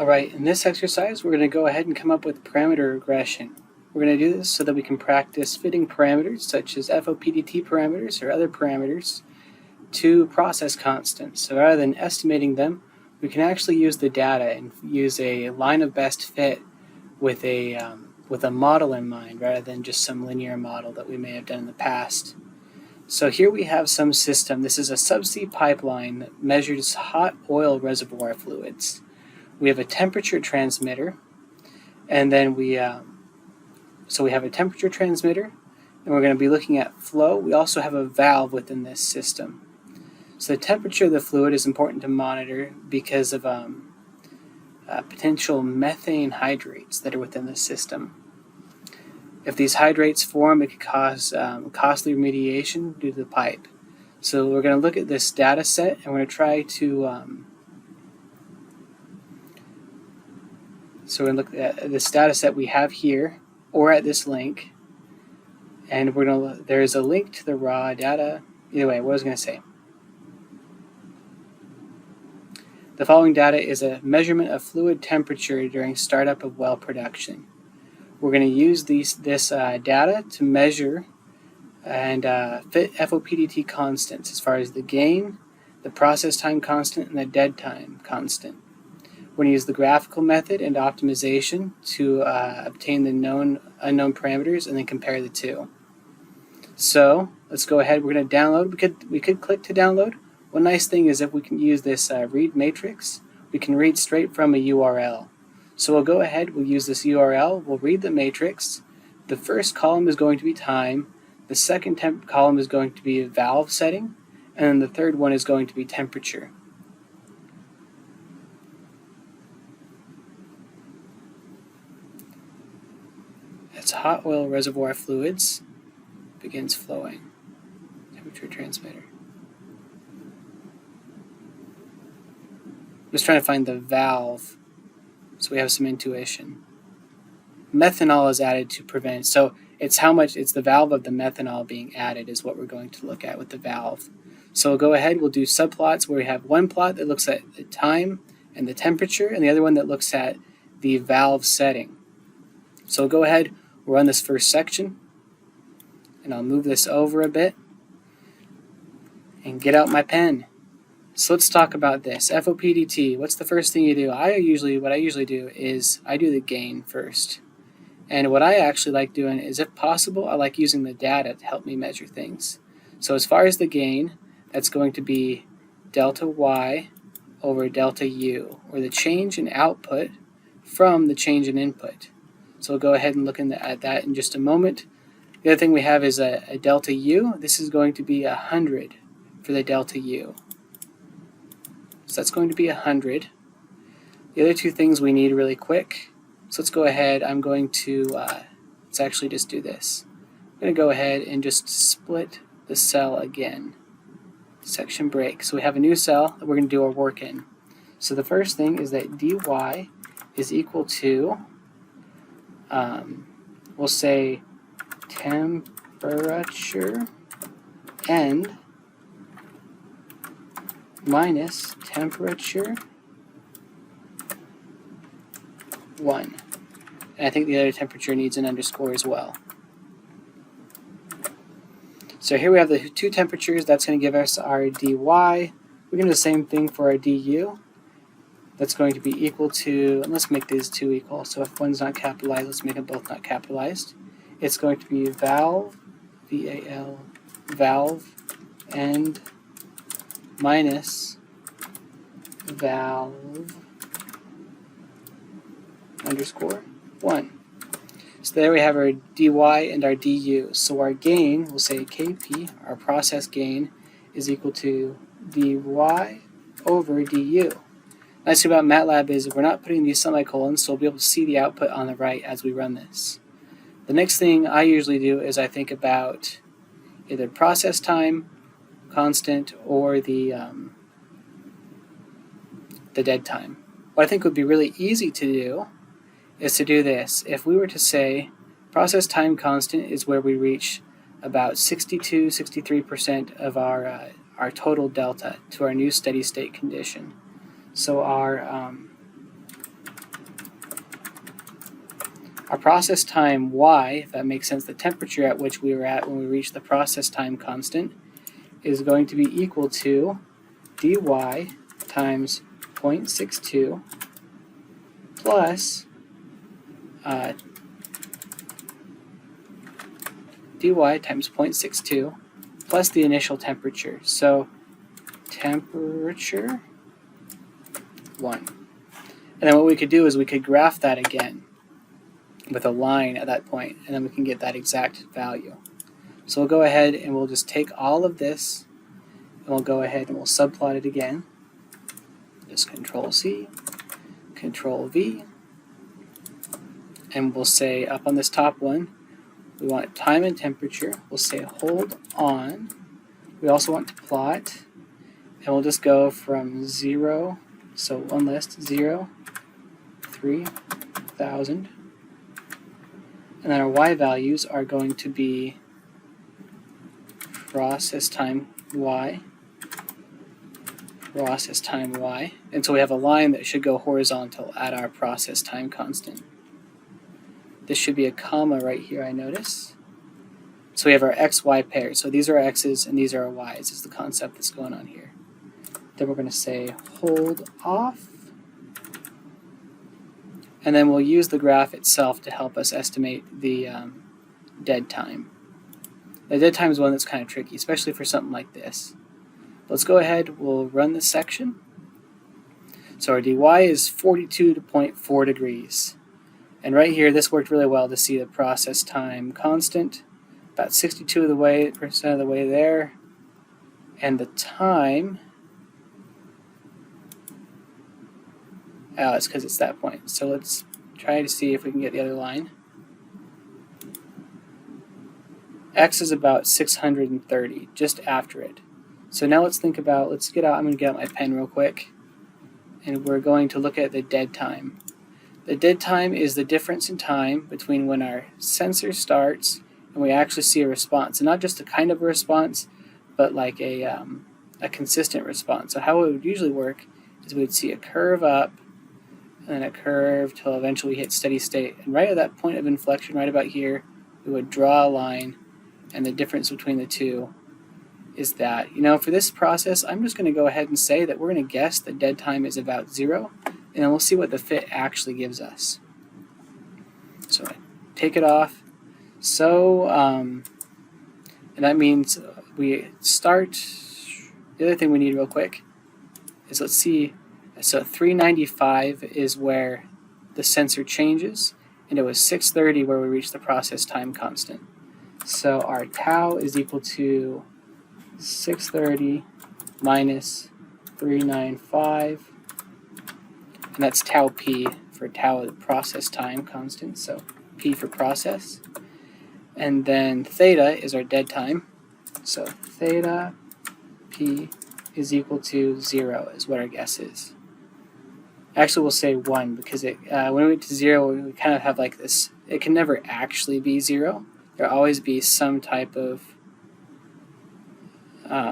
Alright, in this exercise we're going to go ahead and come up with parameter regression. We're going to do this so that we can practice fitting parameters such as FOPDT parameters or other parameters to process constants. So rather than estimating them, we can actually use the data and use a line of best fit with a model in mind rather than just some linear model that we may have done in the past. So here we have some system. This is a subsea pipeline that measures hot oil reservoir fluids. We have a temperature transmitter, and then we have a temperature transmitter, and we're going to be looking at flow. We also have a valve within this system. So the temperature of the fluid is important to monitor because of potential methane hydrates that are within the system. If these hydrates form, it could cause costly remediation due to the pipe. So we're going to look at this data set, and we're going to try to So we're going to look at this data set we have here, or at this link, and we're going to. There is a link to the raw data. Either way, what I was going to say. The following data is a measurement of fluid temperature during startup of well production. We're going to use this data to measure and fit FOPDT constants as far as the gain, the process time constant, and the dead time constant. We're going to use the graphical method and optimization to obtain the unknown parameters and then compare the two. So let's go ahead. We're going to download. We could click to download. One nice thing is if we can use this read matrix, we can read straight from a URL. So we'll go ahead. We'll use this URL. We'll read the matrix. The first column is going to be time. The second column is going to be a valve setting, and then the third one is going to be temperature. As hot oil reservoir fluids begins flowing. Temperature transmitter. I'm just trying to find the valve so we have some intuition. Methanol is added to prevent, so it's the valve of the methanol being added is what we're going to look at with the valve. So we'll go ahead, we'll do subplots where we have one plot that looks at the time and the temperature, and the other one that looks at the valve setting. So we'll go ahead, we'll run this first section, and I'll move this over a bit and get out my pen. So let's talk about this. FOPDT, what's the first thing you do? What I usually do is I do the gain first. And what I actually like doing is, if possible, I like using the data to help me measure things. So as far as the gain, that's going to be delta Y over delta U, or the change in output from the change in input. So we'll go ahead and look at that in just a moment. The other thing we have is a delta U. This is going to be 100 for the delta U. So that's going to be 100. The other two things we need really quick. So let's go ahead. I'm going to, let's actually just do this. I'm going to go ahead and just split the cell again. Section break. So we have a new cell that we're going to do our work in. So the first thing is that dy is equal to, we'll say temperature and minus temperature 1. And I think the other temperature needs an underscore as well. So here we have the two temperatures. That's going to give us our dy. We're going to do the same thing for our du. That's going to be equal to, and let's make these two equal. So if one's not capitalized, let's make them both not capitalized. It's going to be valve, V-A-L, valve, and minus valve underscore 1. So there we have our dy and our du. So our gain, we'll say Kp, our process gain, is equal to dy over du. Nice thing about MATLAB is we're not putting these semicolons, so we'll be able to see the output on the right as we run this. The next thing I usually do is I think about either process time constant or the dead time. What I think would be really easy to do is to do this. If we were to say process time constant is where we reach about 62-63% of our total delta to our new steady state condition. So our Our process time y, if that makes sense, the temperature at which we were at when we reached the process time constant, is going to be equal to dy times 0.62 plus dy times 0.62 plus the initial temperature. So temperature 1. And then what we could do is we could graph that again with a line at that point, and then we can get that exact value. So we'll go ahead and we'll just take all of this, and we'll go ahead and we'll subplot it again. Just Control-C, Control-V, and we'll say up on this top one, we want time and temperature. We'll say hold on. We also want to plot, and we'll just go from 0, so one list, 0, 3,000. And then our y values are going to be process time y, process time y. And so we have a line that should go horizontal at our process time constant. This should be a comma right here, I notice. So we have our x-y pair. So these are our x's and these are our y's is the concept that's going on here. Then we're going to say hold off. And then we'll use the graph itself to help us estimate the dead time. The dead time is one that's kind of tricky, especially for something like this. Let's go ahead, we'll run this section. So our dy is 42.4 degrees. And right here, this worked really well to see the process time constant, about 62% of the way there. And the time, it's because it's that point. So let's try to see if we can get the other line. X is about 630, just after it. So now let's think about, let's get out, I'm going to get out my pen real quick, and we're going to look at the dead time. The dead time is the difference in time between when our sensor starts and we actually see a response. And not just a kind of a response, but like a consistent response. So how it would usually work is we would see a curve up, and then a curve till eventually we hit steady state. And right at that point of inflection, right about here, we would draw a line, and the difference between the two is that, for this process, I'm just going to go ahead and say that we're going to guess the dead time is about 0, and then we'll see what the fit actually gives us. So I take it off. So, and that means we start, the other thing we need real quick is, let's see, so 395 is where the sensor changes, and it was 630 where we reached the process time constant. So our tau is equal to 630 minus 395, and that's tau p for tau, the process time constant, so p for process. And then theta is our dead time, so theta p is equal to 0 is what our guess is. Actually, we'll say 1 because when we get to 0, we kind of have like this, it can never actually be 0. There'll always be some type of dead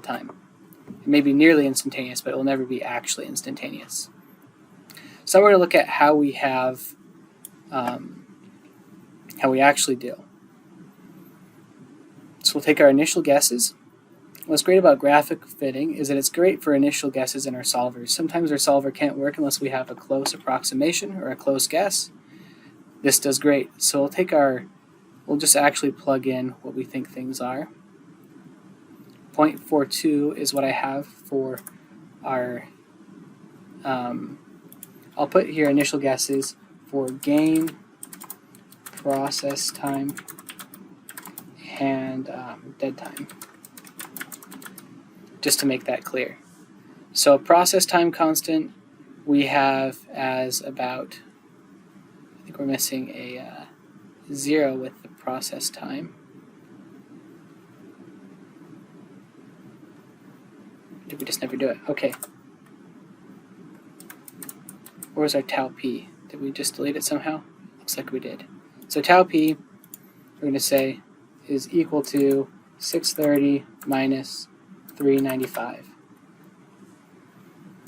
time. It may be nearly instantaneous, but it will never be actually instantaneous. So we're going to look at how we have, how we actually do. So we'll take our initial guesses. What's great about graphic fitting is that it's great for initial guesses in our solvers. Sometimes our solver can't work unless we have a close approximation or a close guess. This does great. So we'll take we'll just actually plug in what we think things are. 0.42 is what I have for our, I'll put here initial guesses for gain, process time, and dead time, just to make that clear. So process time constant we have as about, I think we're missing a 0 with the process time. Did we just never do it? Okay. Where's our tau p? Did we just delete it somehow? Looks like we did. So tau p, we're going to say, is equal to 630 minus 395.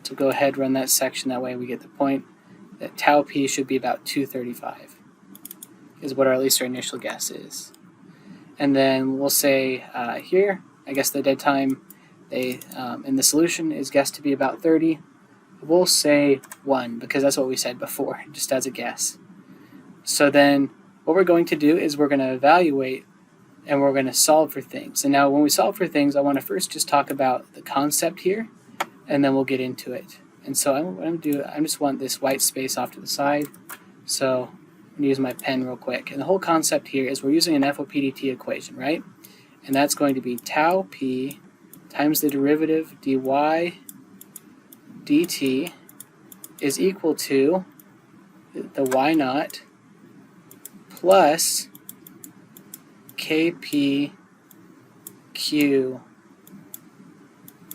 So go ahead, run that section, that way we get the point. that tau p should be about 235, is what at least our initial guess is. And then we'll say here, I guess the dead time in the solution is guessed to be about 30. We'll say 1 because that's what we said before, just as a guess. So then what we're going to do is we're going to evaluate and we're going to solve for things. And now when we solve for things, I want to first just talk about the concept here, and then we'll get into it. And so what I'm going to do, I just want this white space off to the side. So I'm going to use my pen real quick. And the whole concept here is we're using an FOPDT equation, right? And that's going to be tau p times the derivative dy dt is equal to the y naught plus kp q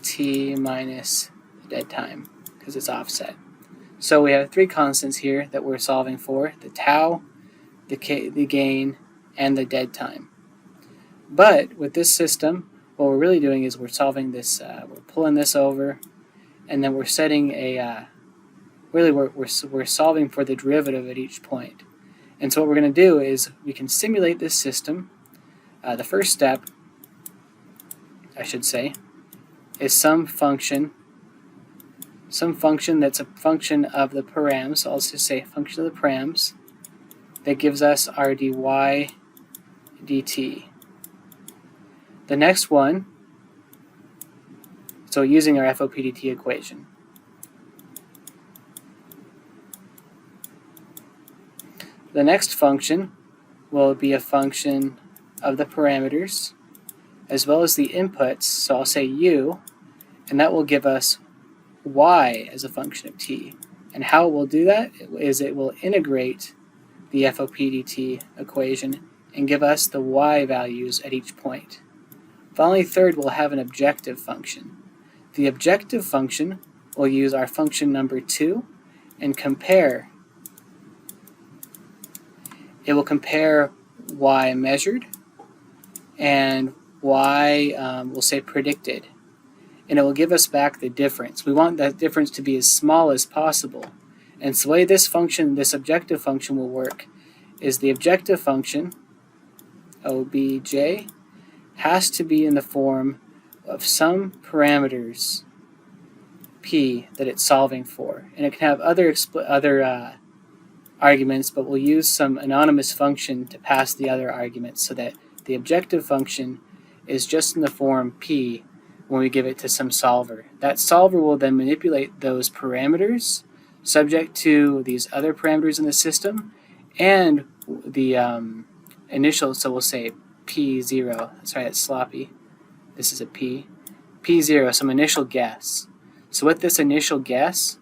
t minus dead time, because it's offset. So we have three constants here that we're solving for: the tau, the gain, and the dead time. But with this system, what we're really doing is we're solving this, we're pulling this over, and then we're setting a, we're solving for the derivative at each point. And so what we're going to do is we can simulate this system. The first step, I should say, is some function that's a function of the params. So I'll just say function of the params that gives us our dy dt. The next one, so using our FOPDT equation. The next function will be a function of the parameters as well as the inputs, so I'll say u, and that will give us y as a function of t. And how it will do that is it will integrate the FOPDT equation and give us the y values at each point. Finally, third, we'll have an objective function. The objective function will use our function number 2 and compare. It will compare y measured and y, we'll say predicted. And it will give us back the difference. We want that difference to be as small as possible. And so the way this function, this objective function will work is the objective function, obj, has to be in the form of some parameters p that it's solving for. And it can have other arguments, but we'll use some anonymous function to pass the other arguments so that the objective function is just in the form p when we give it to some solver. That solver will then manipulate those parameters subject to these other parameters in the system and the initial, so we'll say p0. Sorry, that's sloppy. This is a p0, some initial guess. So with this initial guess,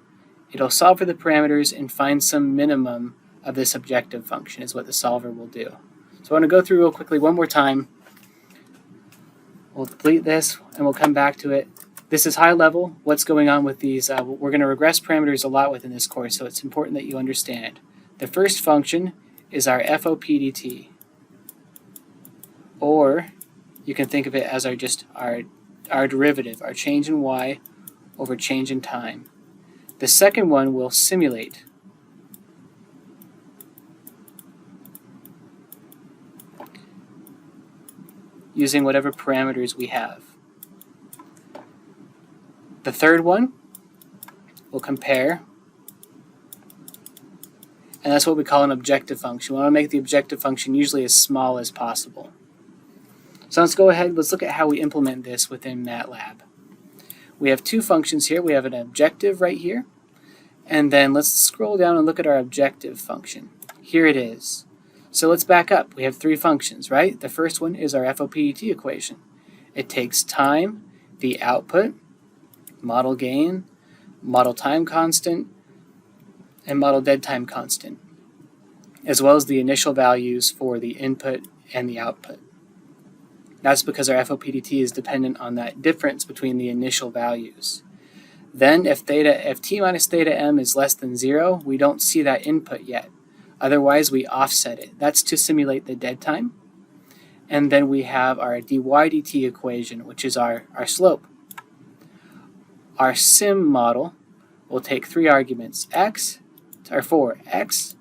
it'll solve for the parameters and find some minimum of this objective function is what the solver will do. So I want to go through real quickly one more time. We'll delete this and we'll come back to it. This is high level, what's going on with these. We're going to regress parameters a lot within this course, so it's important that you understand. The first function is our FOPDT, or you can think of it as our derivative, our change in y over change in time. The second one will simulate. Using whatever parameters we have. The third one will compare, and that's what we call an objective function. We want to make the objective function usually as small as possible. So let's go ahead, let's look at how we implement this within MATLAB. We have two functions here. We have an objective right here, and then let's scroll down and look at our objective function. Here it is. So let's back up. We have three functions, right? The first one is our FOPDT equation. It takes time, the output, model gain, model time constant, and model dead time constant, as well as the initial values for the input and the output. That's because our FOPDT is dependent on that difference between the initial values. Then if t minus theta m is less than 0, we don't see that input yet. Otherwise, we offset it. That's to simulate the dead time. And then we have our dy dt equation, which is our slope. Our sim model will take three arguments, x, for x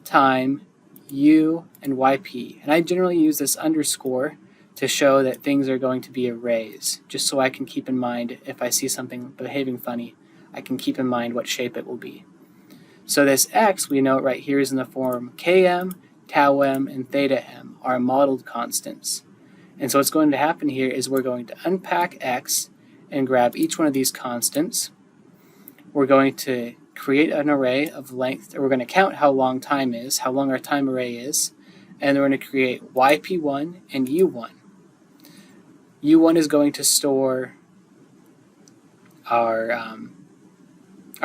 time u and yp. And I generally use this underscore to show that things are going to be arrays, just so I can keep in mind if I see something behaving funny, I can keep in mind what shape it will be. So this x, we note right here, is in the form km, tau m, and theta m are modeled constants. And so what's going to happen here is we're going to unpack x and grab each one of these constants. We're going to create an array of length, or we're going to count how long time is, how long our time array is, and we're going to create yp1 and u1. u1 is going to store our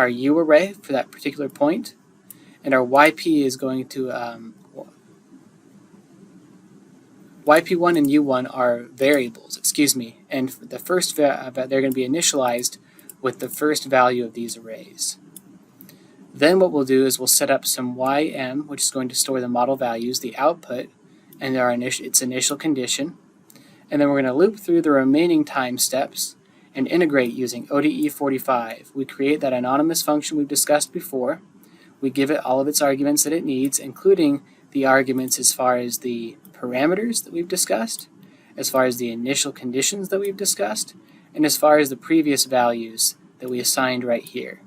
u array for that particular point, and our yp is going to yp1 and u1 are variables, and the first they're going to be initialized with the first value of these arrays. Then what we'll do is we'll set up some ym, which is going to store the model values, the output, and its initial condition. And then we're going to loop through the remaining time steps and integrate using ODE45. We create that anonymous function we've discussed before. We give it all of its arguments that it needs, including the arguments as far as the parameters that we've discussed, as far as the initial conditions that we've discussed, and as far as the previous values that we assigned right here.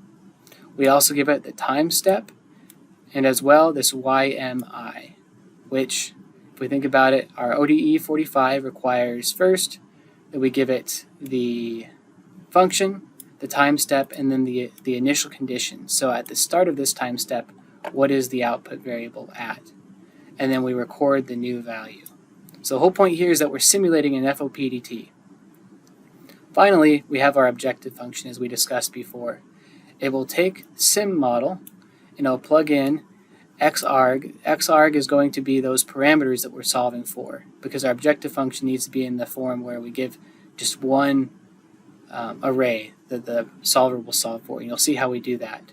We also give it the time step, and as well this YMI, which, if we think about it, our ODE45 requires first that we give it the function, the time step, and then the initial condition. So at the start of this time step, what is the output variable at? And then we record the new value. So the whole point here is that we're simulating an FOPDT. Finally, we have our objective function as we discussed before. It will take sim model and it'll plug in xarg. Xarg is going to be those parameters that we're solving for, because our objective function needs to be in the form where we give just one array that the solver will solve for, and you'll see how we do that.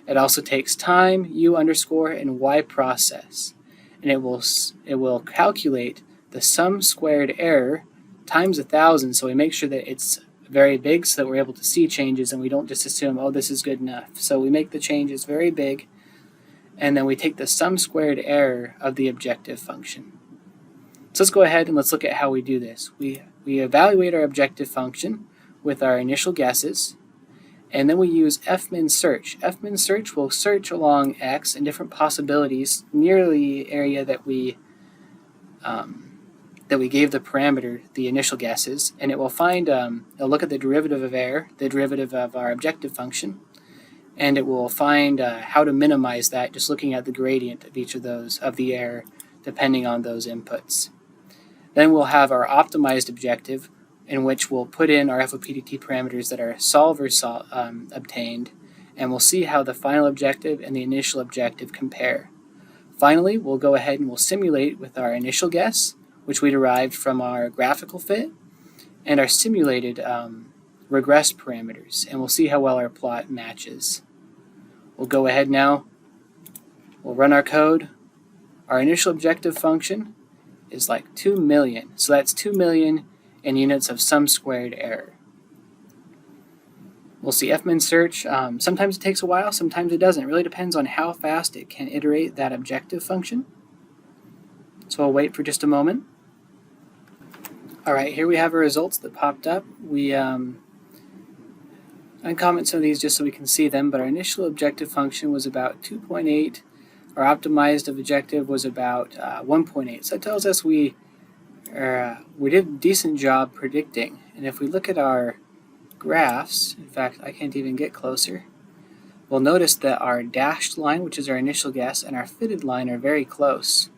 It also takes time, u underscore, and y process, and it will calculate the sum squared error times 1,000, so we make sure that it's very big so that we're able to see changes and we don't just assume, oh, this is good enough. So we make the changes very big, and then we take the sum squared error of the objective function. So let's go ahead and let's look at how we do this. We evaluate our objective function with our initial guesses, and then we use fmin search. Fmin search will search along x and different possibilities near the area that we gave the parameter the initial guesses, and it will find, it'll look at the derivative of error, the derivative of our objective function, and it will find how to minimize that just looking at the gradient of each of those, of the error, depending on those inputs. Then we'll have our optimized objective, in which we'll put in our FOPDT parameters that our solver obtained, and we'll see how the final objective and the initial objective compare. Finally, we'll go ahead and we'll simulate with our initial guess, which we derived from our graphical fit, and our simulated regress parameters, and we'll see how well our plot matches. We'll go ahead now, we'll run our code. Our initial objective function is like 2 million, so that's 2 million in units of sum squared error. We'll see fmin search. Sometimes it takes a while, sometimes it doesn't. It really depends on how fast it can iterate that objective function. So I'll wait for just a moment. Alright, here we have our results that popped up. We uncomment some of these just so we can see them, but our initial objective function was about 2.8. Our optimized objective was about 1.8. So that tells us we did a decent job predicting. And if we look at our graphs, in fact, I can't even get closer, we'll notice that our dashed line, which is our initial guess, and our fitted line are very close.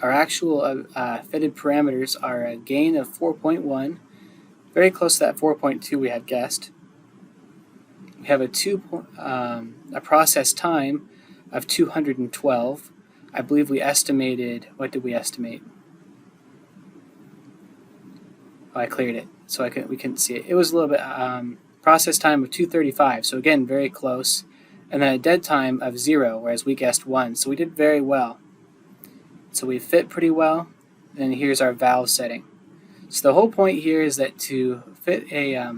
Our actual fitted parameters are a gain of 4.1, very close to that 4.2 we had guessed. We have a process time of 212. I believe we estimated, what did we estimate? Oh, I cleared it, so we couldn't see it. It was a little bit, process time of 235, so again, very close. And then a dead time of 0, whereas we guessed 1, so we did very well. So we fit pretty well, and here's our valve setting. So the whole point here is that to fit a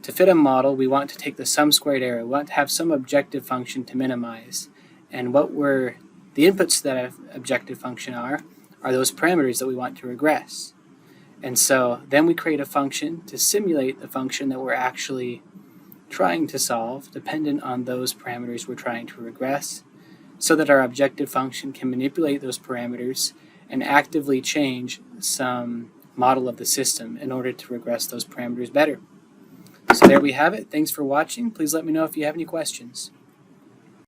To fit a model, we want to take the sum squared error. We want to have some objective function to minimize. And the inputs to that objective function are those parameters that we want to regress. And so then we create a function to simulate the function that we're actually trying to solve, dependent on those parameters we're trying to regress, so that our objective function can manipulate those parameters and actively change some model of the system in order to regress those parameters better. So there we have it. Thanks for watching. Please let me know if you have any questions.